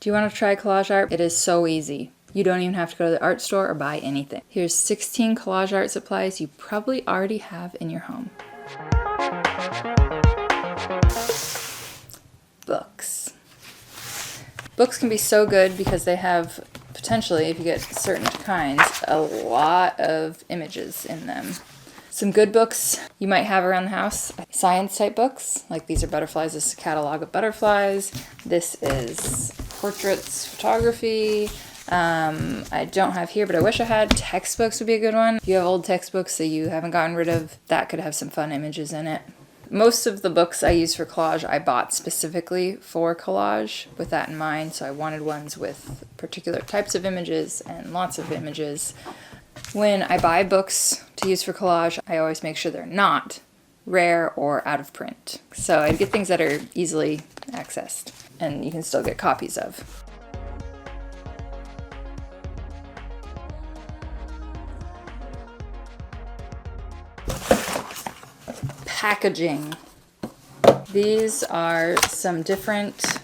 Do you want to try collage art? It is so easy. You don't even have to go to the art store or buy anything. Here's 16 collage art supplies you probably already have in your home. Books. Books can be so good because they have, potentially, if you get certain kinds, a lot of images in them. Some good books you might have around the house. Science type books, like these are butterflies. This is a catalog of butterflies. This is portraits, photography. I don't have here, but I wish I had. Textbooks would be a good one. If you have old textbooks that you haven't gotten rid of, that could have some fun images in it. Most of the books I use for collage I bought specifically for collage with that in mind, so I wanted ones with particular types of images and lots of images. When I buy books to use for collage, I always make sure they're not rare or out of print. So I get things that are easily accessed and you can still get copies of. Packaging. These are some different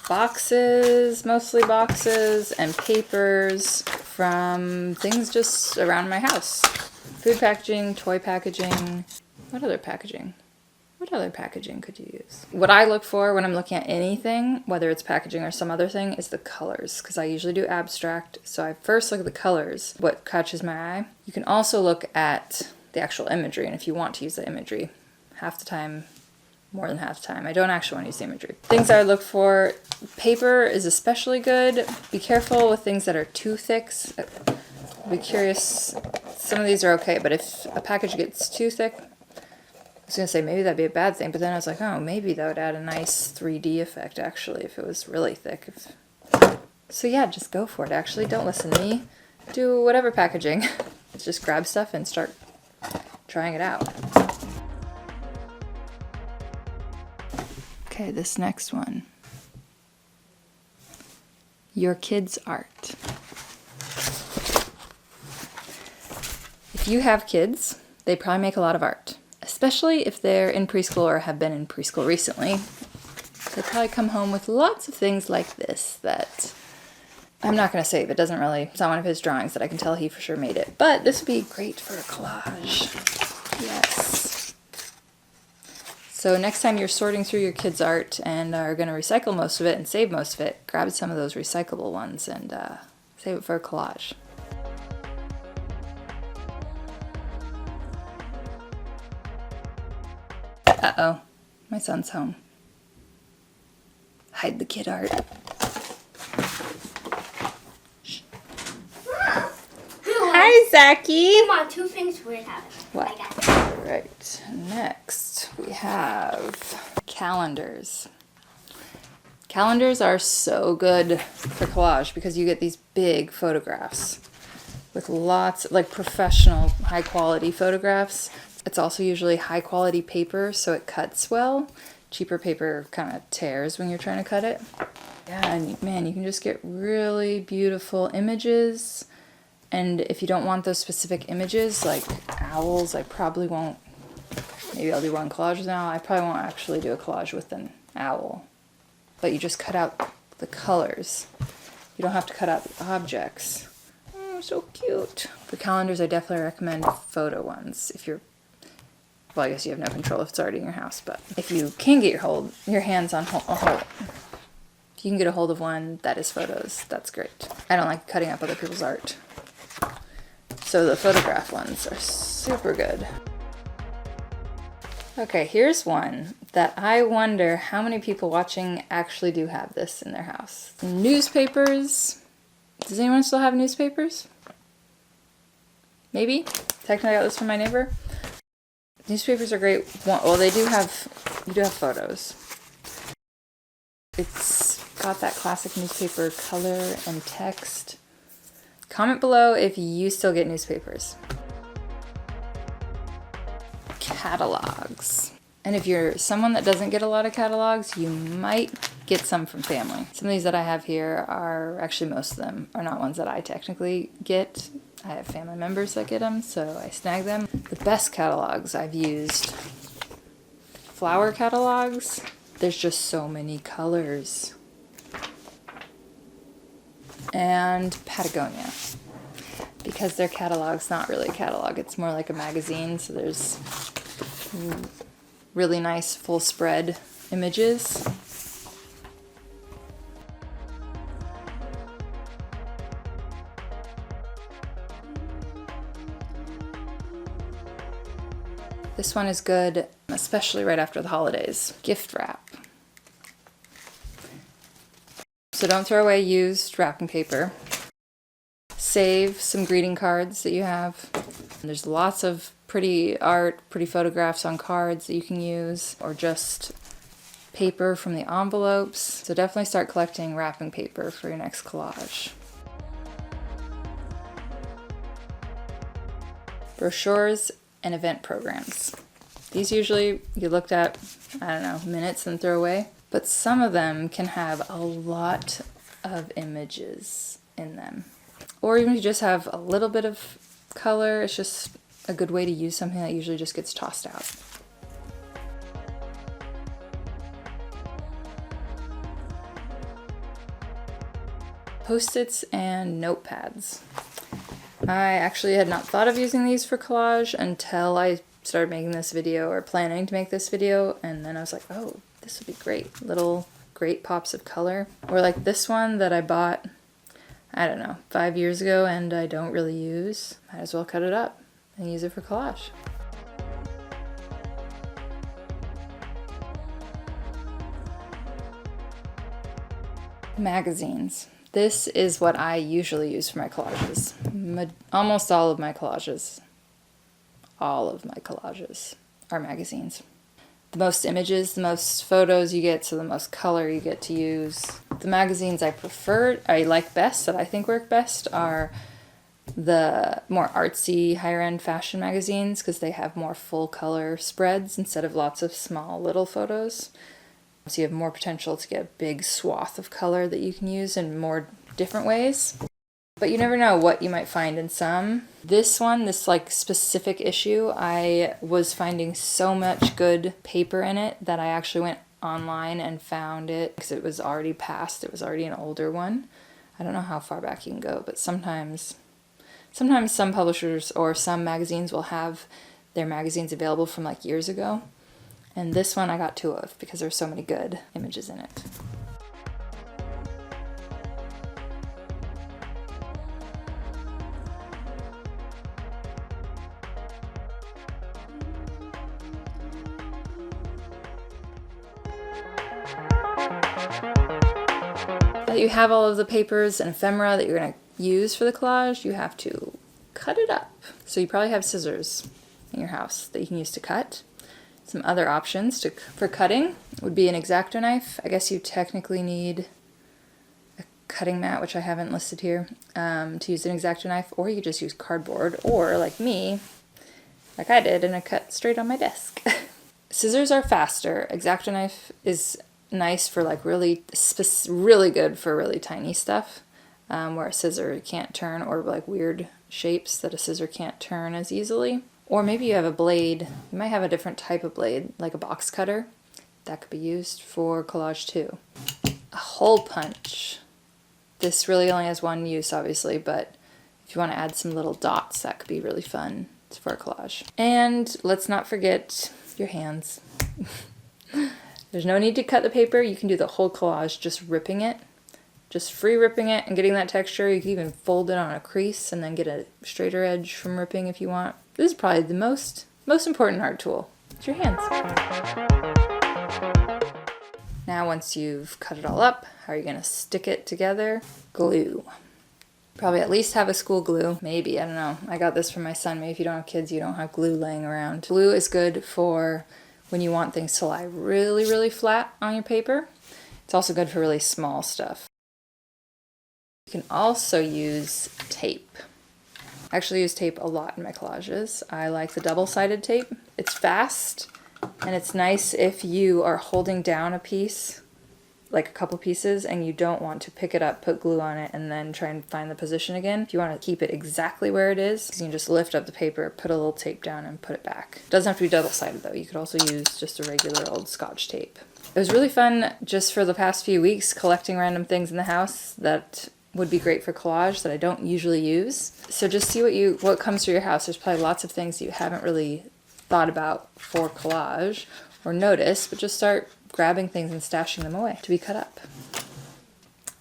boxes, mostly boxes, and papers from things just around my house. Food packaging, toy packaging. What other packaging? What other packaging could you use? What I look for when I'm looking at anything, whether it's packaging or some other thing, is the colors, because I usually do abstract. So I first look at the colors, what catches my eye. You can also look at the actual imagery, and if you want to use the imagery. Half the time, more than half the time, I don't actually want to use the imagery. Things I look for, paper is especially good. Be careful with things that are too thick. Be curious, some of these are okay, but if a package gets too thick, I was going to say maybe that'd be a bad thing, but then I was like, oh, maybe that would add a nice 3D effect actually if it was really thick. So yeah, just go for it actually. Don't listen to me. Do whatever packaging. Just grab stuff and start trying it out. Okay, this next one. Your kids' art. If you have kids, they probably make a lot of art, especially if they're in preschool or have been in preschool recently. They probably come home with lots of things like this that I'm not going to save. It's not one of his drawings that I can tell he for sure made it, but this would be great for a collage. Yes. So next time you're sorting through your kids' art and are going to recycle most of it and save most of it, grab some of those recyclable ones and save it for a collage. Uh-oh, my son's home. Hide the kid art. Shh. Hi, Zachy. Come on, 2 things we're having. What? Right, next we have calendars. Calendars are so good for collage because you get these big photographs with lots, like professional, high quality photographs. It's also usually high quality paper, so it cuts well. Cheaper paper kind of tears when you're trying to cut it. Yeah, and man, you can just get really beautiful images. And if you don't want those specific images, like owls, I probably won't, maybe I'll do one collage now. I probably won't actually do a collage with an owl. But you just cut out the colors. You don't have to cut out the objects. Oh, so cute. For calendars, I definitely recommend photo ones. If you're, well, I guess you have no control if it's already in your house, but if you can get your hands on a hold. If you can get a hold of one that is photos, that's great. I don't like cutting up other people's art. So the photograph ones are super good. Okay, here's one that I wonder how many people watching actually do have this in their house. Newspapers. Does anyone still have newspapers? Maybe? Technically I got this from my neighbor. Newspapers are great. Well, you do have photos. It's got that classic newspaper color and text. Comment below if you still get newspapers. Catalogs. And if you're someone that doesn't get a lot of catalogs, you might get some from family. Some of these that I have here are, actually most of them are not ones that I technically get. I have family members that get them, so I snag them. The best catalogs I've used, flower catalogs. There's just so many colors. and Patagonia. Because their catalog's not really a catalog, it's more like a magazine, so there's really nice full spread images. This one is good, especially right after the holidays. Gift wrap. So don't throw away used wrapping paper. Save some greeting cards that you have. There's lots of pretty art, pretty photographs on cards that you can use, or just paper from the envelopes. So definitely start collecting wrapping paper for your next collage. Brochures and event programs. These usually you looked at, I don't know, minutes and throw away, but some of them can have a lot of images in them. Or even if you just have a little bit of color, it's just a good way to use something that usually just gets tossed out. Post-its and notepads. I actually had not thought of using these for collage until I started making this video, or planning to make this video, and then I was like, oh, this would be great. Little great pops of color. Or like this one that I bought, I don't know, 5 years ago and I don't really use. Might as well cut it up and use it for collage. Magazines. This is what I usually use for my collages. Almost all of my collages are magazines. The most images, the most photos you get, so the most color you get to use. The magazines I like best, that I think work best, are the more artsy, higher-end fashion magazines, because they have more full color spreads instead of lots of small little photos. So you have more potential to get a big swath of color that you can use in more different ways. But you never know what you might find in some. This one, this like specific issue, I was finding so much good paper in it that I actually went online and found it because it was already past. It was already an older one. I don't know how far back you can go, but sometimes some publishers or some magazines will have their magazines available from like years ago. And this one I got 2 of because there's so many good images in it. Now that you have all of the papers and ephemera that you're going to use for the collage, you have to cut it up. So you probably have scissors in your house that you can use to cut. Some other options for cutting would be an X-Acto knife. I guess you technically need a cutting mat, which I haven't listed here, to use an X-Acto knife, or you could just use cardboard, or like me, like I did, and I cut straight on my desk. Scissors are faster. X-Acto knife is nice for like really good for really tiny stuff, where a scissor can't turn, or like weird shapes that a scissor can't turn as easily. Or maybe you have a blade, you might have a different type of blade, like a box cutter. That could be used for collage too. A hole punch. This really only has one use, obviously, but if you want to add some little dots, that could be really fun for a collage. And let's not forget your hands. There's no need to cut the paper. You can do the whole collage just ripping it. Just free ripping it and getting that texture. You can even fold it on a crease and then get a straighter edge from ripping if you want. This is probably the most important art tool. It's your hands. Now once you've cut it all up, how are you going to stick it together? Glue. Probably at least have a school glue. Maybe, I don't know. I got this from my son. Maybe if you don't have kids, you don't have glue laying around. Glue is good for when you want things to lie really, really flat on your paper. It's also good for really small stuff. You can also use tape. I actually use tape a lot in my collages. I like the double-sided tape. It's fast, and it's nice if you are holding down a piece, like a couple pieces, and you don't want to pick it up, put glue on it, and then try and find the position again. If you want to keep it exactly where it is, you can just lift up the paper, put a little tape down, and put it back. It doesn't have to be double-sided, though. You could also use just a regular old Scotch tape. It was really fun just for the past few weeks collecting random things in the house that would be great for collage that I don't usually use. So just see what comes through your house. There's probably lots of things you haven't really thought about for collage or noticed, but just start grabbing things and stashing them away to be cut up.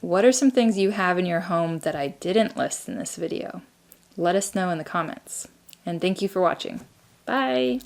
What are some things you have in your home that I didn't list in this video? Let us know in the comments. And thank you for watching. Bye!